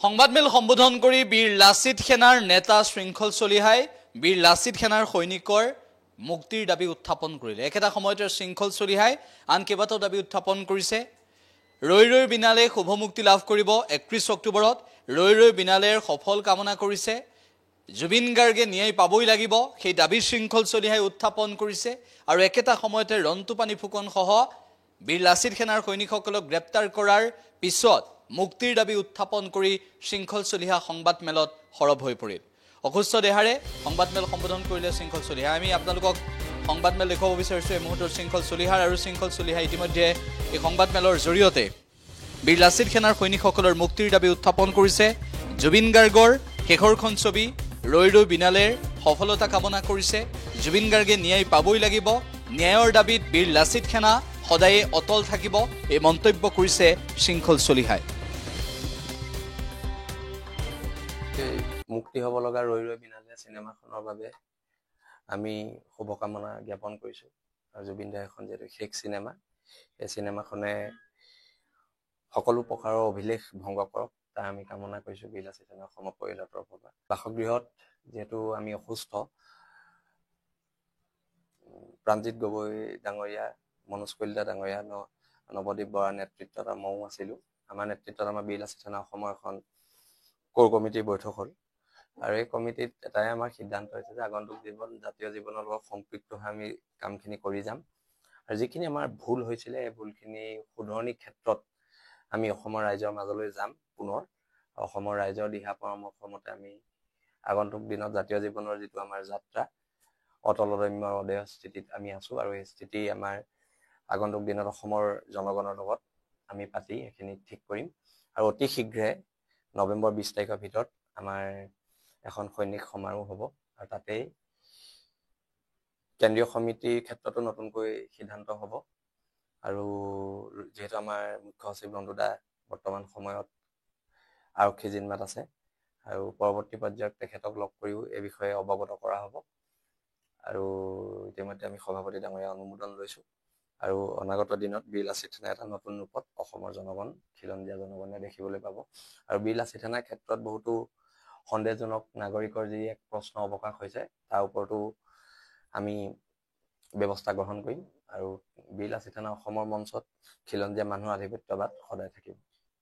সংবাদমেল সম্বোধন কৰি বীৰ লাচিত সেনাৰ নেতা শৃংখল চলিহাই বীৰ লাচিত সেনাৰ সৈনিকৰ মুক্তিৰ দাবী উত্থাপন কৰিলে। একেটা সময়তে শৃংখল চলিহাই আন কেইবাটাও দাবী উত্থাপন কৰিছে। ৰৈ ৰৈ বিনালে শুভ মুক্তি লাভ কৰিব 31 অক্টোবৰত ৰৈ ৰৈ বিনালেৰ সফল কামনা কৰিছে। জুবিন গাৰ্গে ন্যায় পাবই লাগিব সেই দাবী শৃংখল চলিহাই উত্থাপন কৰিছে। আৰু একেটা সময়তে ৰন্তুপানী ফুকন সহ বীৰ লাচিত সেনাৰ সৈনিকসকলক গ্ৰেপ্তাৰ কৰাৰ পিছত মুক্তিৰ দাবী উত্থাপন কৰি শৃংখল চলিহা সংবাদমেলত সৰব হৈ পৰিল। অসুস্থ দেহাৰে সংবাদমেল সম্বোধন কৰিলে শৃংখল চলিহা। আমি আপোনালোকক সংবাদমেল দেখুৱাব বিচাৰিছোঁ এই মুহূৰ্তত শৃংখল চলিহাৰ। আৰু শৃংখল চলিহা ইতিমধ্যে এই সংবাদমেলৰ জৰিয়তে বীৰ লাচিত সেনাৰ সৈনিকসকলৰ মুক্তিৰ দাবী উত্থাপন কৰিছে। জুবিন গাৰ্গৰ শেষৰখন ছবি ৰৈ ৰৈ বিনালেৰ সফলতা কামনা কৰিছে। জুবিন গাৰ্গে ন্যায় পাবই লাগিব, ন্যায়ৰ দাবীত বীৰ লাচিত সেনা সদায়ে অটল থাকিব, এই মন্তব্য কৰিছে শৃংখল চলিহাই। মুক্তি হ'ব লগা ৰৈ ৰৈ বিনালে চিনেমাখনৰ বাবে আমি শুভকামনা জ্ঞাপন কৰিছোঁ। আৰু জুবিন দাৰ এখন যিহেতু শেষ চিনেমা, এই চিনেমাখনে সকলো প্ৰকাৰৰ অভিলেখ ভংগ কৰক তাৰ আমি কামনা কৰিছোঁ বীৰ লাচিত সেনাৰ সমপৰিয়ালৰ তৰফৰ পৰা। বাসগৃহত যিহেতু আমি অসুস্থ, প্ৰাণজিৎ গগৈ ডাঙৰীয়া, মনোজ কলিতা ডাঙৰীয়া, নৱদ্বীপ বৰাৰ নেতৃত্বত ময়ো আছিলোঁ। আমাৰ নেতৃত্বত আমাৰ বীৰ লাচিত সেনা অসমৰ এখন কোৰ কমিটিৰ বৈঠক হ'ল। আৰু এই কমিটিত এটাই আমাৰ সিদ্ধান্ত হৈছে যে আগন্তুক জাতীয় জীৱনৰ লগত সম্পৃক্ত হৈ আমি কামখিনি কৰি যাম। আৰু যিখিনি আমাৰ ভুল হৈছিলে এই ভুলখিনি শুধৰণিৰ ক্ষেত্ৰত আমি অসমৰ ৰাইজৰ মাজলৈ যাম। পুনৰ অসমৰ ৰাইজৰ দিহা পৰামৰ্শ মতে আমি আগন্তুক দিনত জাতীয় জীৱনৰ যিটো আমাৰ যাত্ৰা অটলদম্য অদেয় স্থিতিত আমি আছোঁ। আৰু এই স্থিতি আমাৰ আগন্তুক দিনত অসমৰ জনগণৰ লগত আমি পাতি এইখিনি ঠিক কৰিম। আৰু অতি শীঘ্ৰে নৱেম্বৰ 20 তাৰিখৰ ভিতৰত আমাৰ এখন সৈনিক সমাৰোহ হ'ব। আৰু তাতেই কেন্দ্ৰীয় সমিতিৰ ক্ষেত্ৰতো নতুনকৈ সিদ্ধান্ত হ'ব। আৰু যিহেতু আমাৰ মুখ্য সচিব ৰন্দুদা বৰ্তমান সময়ত আৰক্ষী জিম্মাত আছে, আৰু পৰৱৰ্তী পৰ্যায়ত তেখেতক লগ কৰিও এই বিষয়ে অৱগত কৰা হ'ব। আৰু ইতিমধ্যে আমি সভাপতি ডাঙৰীয়া অনুমোদন লৈছোঁ। আৰু অনাগত দিনত বীৰ লাচিত সেনা এটা নতুন ৰূপত অসমৰ জনগণ, খিলঞ্জীয়া জনগণে দেখিবলৈ পাব। আৰু বীৰ লাচিত সেনাৰ ক্ষেত্ৰত বহুতো সন্দেহজনক নাগৰিকৰ যি এক প্ৰশ্ন অৱকাশ হৈছে তাৰ ওপৰতো আমি ব্যৱস্থা গ্ৰহণ কৰিম। আৰু বীৰ লাচিত সেনা অসমৰ মঞ্চত খিলঞ্জীয়া মানুহৰ আধিপত্যবাদ সদায় থাকিব।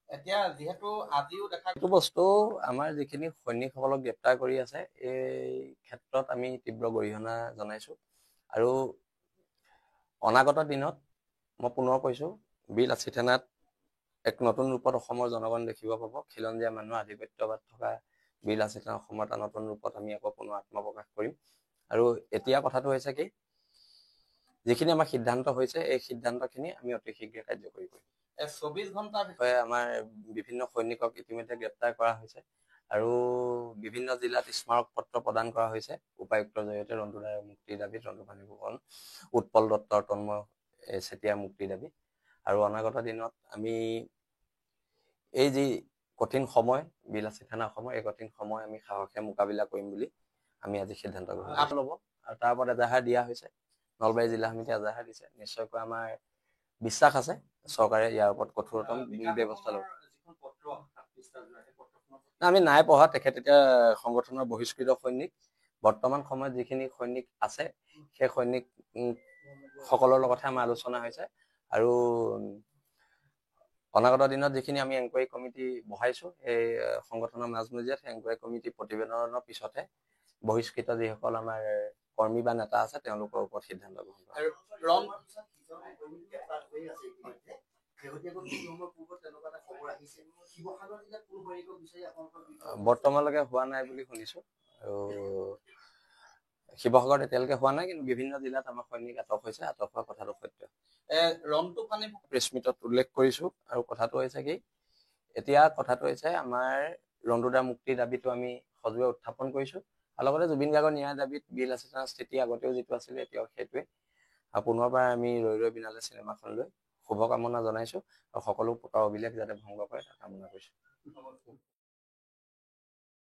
এতিয়া যিহেতু আজিও এইটো বস্তু আমাৰ যিখিনি সৈনিকসকলক গ্ৰেপ্তাৰ কৰি আছে এই ক্ষেত্ৰত আমি তীব্ৰ গৰিহণা জনাইছোঁ। আৰু অনাগত দিনত মই পুনৰ কৈছোঁ বীৰ লাচিত সেনাত এক নতুন ৰূপত অসমৰ জনগণ দেখিব পাব। খিলঞ্জীয়া মানুহৰ আধিপত্যবাদ থকা বীৰ লাচিত সেনা অসমৰ এটা নতুন ৰূপত আমি আকৌ পুনৰ আত্মপ্ৰকাশ কৰিম। আৰু এতিয়া কথাটো হৈছে কি, যিখিনি আমাৰ সিদ্ধান্ত হৈছে এই সিদ্ধান্তখিনি আমি অতি শীঘ্ৰে কাৰ্যকৰী কৰিম। 24 ঘণ্টাৰ বিষয়ে আমাৰ বিভিন্ন সৈনিকক ইতিমধ্যে গ্ৰেপ্তাৰ কৰা হৈছে। আৰু বিভিন্ন জিলাত স্মাৰক পত্ৰ প্ৰদান কৰা হৈছে উপায়ুক্তৰ জৰিয়তে। ৰন্দুদাৰ মুক্তিৰ দাবীত ৰন্তুপানী ফুকন, উৎপল দত্তৰ, তন্ময় চেতিয়া মুক্তিৰ দাবী। আৰু অনাগত দিনত আমি এই যি কঠিন সময় বীৰ লাচিত সেনা অসমৰ, এই কঠিন সময় আমি সাহসে মোকাবিলা কৰিম বুলি আমি আজি সিদ্ধান্ত গ্ৰহণ ল'ব। আৰু তাৰ ওপৰত এজাহাৰ দিয়া হৈছে, নলবাৰী জিলা সমিতিয়ে এজাহাৰ দিছে। নিশ্চয়কৈ আমাৰ বিশ্বাস আছে চৰকাৰে ইয়াৰ ওপৰত কঠোৰতম ব্যৱস্থা ল'ব। আমি নাই পঢ়া, তেখেত এতিয়া সংগঠনৰ বহিষ্কৃত সৈনিক। বৰ্তমান সময়ত যিখিনি সৈনিক আছে সেই সৈনিক সকলৰ লগতহে আমাৰ আলোচনা হৈছে। আৰু অনাগত দিনত যিখিনি আমি এনকুৱাৰী কমিটি বহাইছোঁ এই সংগঠনৰ মাজমজিয়াত, সেই এনকুৱাৰী কমিটি প্ৰতিবেদনৰ পিছতহে বহিষ্কৃত যিসকল আমাৰ কৰ্মী বা নেতা আছে তেওঁলোকৰ ওপৰত সিদ্ধান্ত গ্ৰহণ কৰা। বৰ্তমানলৈকে হোৱা নাই বুলি শুনিছোঁ। আৰু শিৱসাগৰত এতিয়ালৈকে হোৱা নাই, কিন্তু বিভিন্ন জিলাত আমাৰ সৈনিক আটক হৈছে। আটক হোৱা কথাটো সত্য। ৰন্তুপানী প্ৰেছমিটত উল্লেখ কৰিছোঁ। আৰু কথাটো হৈছে কি, এতিয়া কথাটো হৈছে আমাৰ ৰন্দুদাৰ মুক্তিৰ দাবীটো আমি সজোৰে উত্থাপন কৰিছোঁ। আৰু লগতে জুবিন গাৰ্গৰ ন্যায়ৰ দাবীত বীৰ লাচিত সেনাৰ স্থিতি আগতেও যিটো আছিলে এতিয়াও সেইটোৱে। আৰু পুনৰবাৰ আমি ৰৈ ৰৈ বিনালে চিনেমাখনলৈ শুভকামনা জনাইছোঁ। আৰু সকলো প্ৰকাৰ অভিলেখ যাতে ভংগ কৰে তাৰ কামনা কৰিছোঁ।